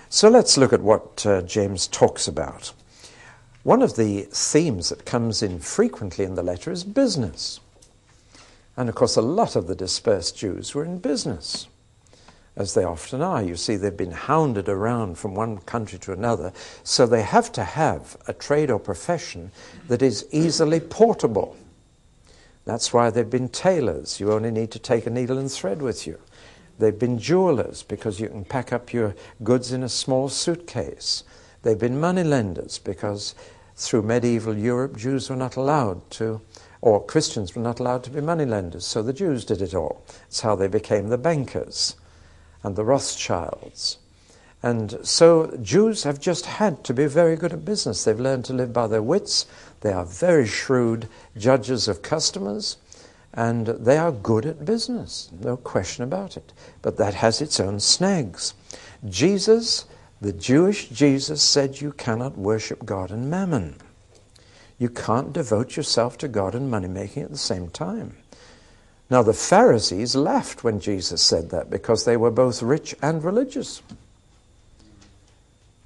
So let's look at what James talks about. One of the themes that comes in frequently in the letter is business. And of course a lot of the dispersed Jews were in business, as they often are. You see, they've been hounded around from one country to another, so they have to have a trade or profession that is easily portable. That's why they've been tailors. You only need to take a needle and thread with you. They've been jewelers because you can pack up your goods in a small suitcase. They've been moneylenders because through medieval Europe, Jews were not allowed to, or Christians were not allowed to be moneylenders, so the Jews did it all. It's how they became the bankers and the Rothschilds. And so Jews have just had to be very good at business. They've learned to live by their wits. They are very shrewd judges of customers. And they are good at business, no question about it. But that has its own snags. Jesus, the Jewish Jesus, said you cannot worship God and mammon. You can't devote yourself to God and money-making at the same time. Now the Pharisees laughed when Jesus said that because they were both rich and religious.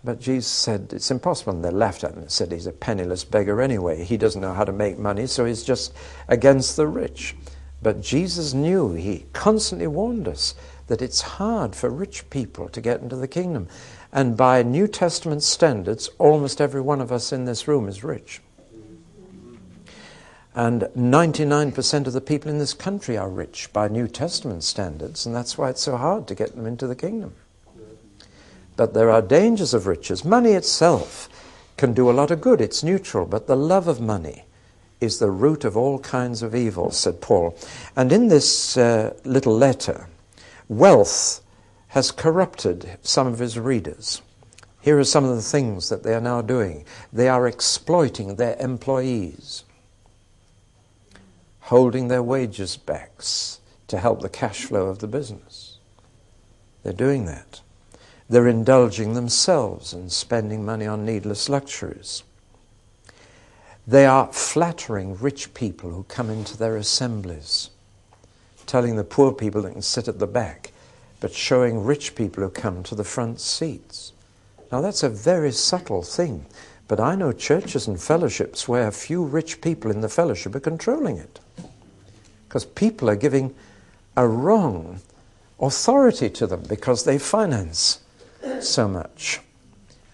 But Jesus said it's impossible, and they laughed at him and said he's a penniless beggar anyway. He doesn't know how to make money, so he's just against the rich. But Jesus knew, he constantly warned us, that it's hard for rich people to get into the kingdom. And by New Testament standards, almost every one of us in this room is rich. And 99% of the people in this country are rich by New Testament standards, and that's why it's so hard to get them into the kingdom. But there are dangers of riches. Money itself can do a lot of good. It's neutral. But the love of money is the root of all kinds of evil, said Paul. And in this little letter, wealth has corrupted some of his readers. Here are some of the things that they are now doing. They are exploiting their employees, holding their wages back to help the cash flow of the business. They're doing that. They're indulging themselves and spending money on needless luxuries. They are flattering rich people who come into their assemblies, telling the poor people they can sit at the back, but showing rich people who come to the front seats. Now that's a very subtle thing, but I know churches and fellowships where a few rich people in the fellowship are controlling it, because people are giving a wrong authority to them because they finance so much.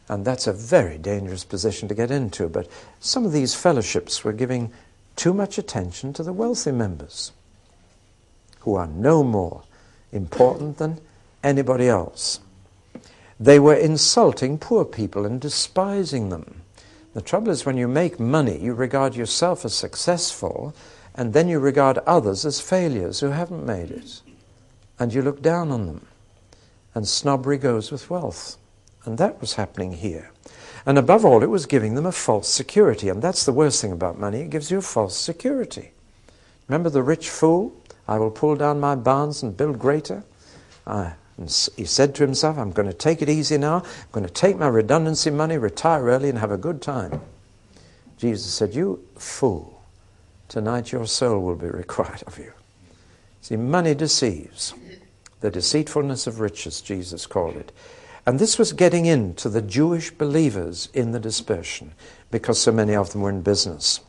And that's a very dangerous position to get into. But some of these fellowships were giving too much attention to the wealthy members, who are no more important than anybody else. They were insulting poor people and despising them. The trouble is, when you make money, you regard yourself as successful, and then you regard others as failures who haven't made it. And you look down on them. And snobbery goes with wealth. And that was happening here. And above all, it was giving them a false security. And that's the worst thing about money. It gives you a false security. Remember the rich fool? I will pull down my barns and build greater. And he said to himself, I'm going to take it easy now. I'm going to take my redundancy money, retire early, and have a good time. Jesus said, you fool, tonight your soul will be required of you. See, money deceives. The deceitfulness of riches, Jesus called it. And this was getting into the Jewish believers in the dispersion, because so many of them were in business.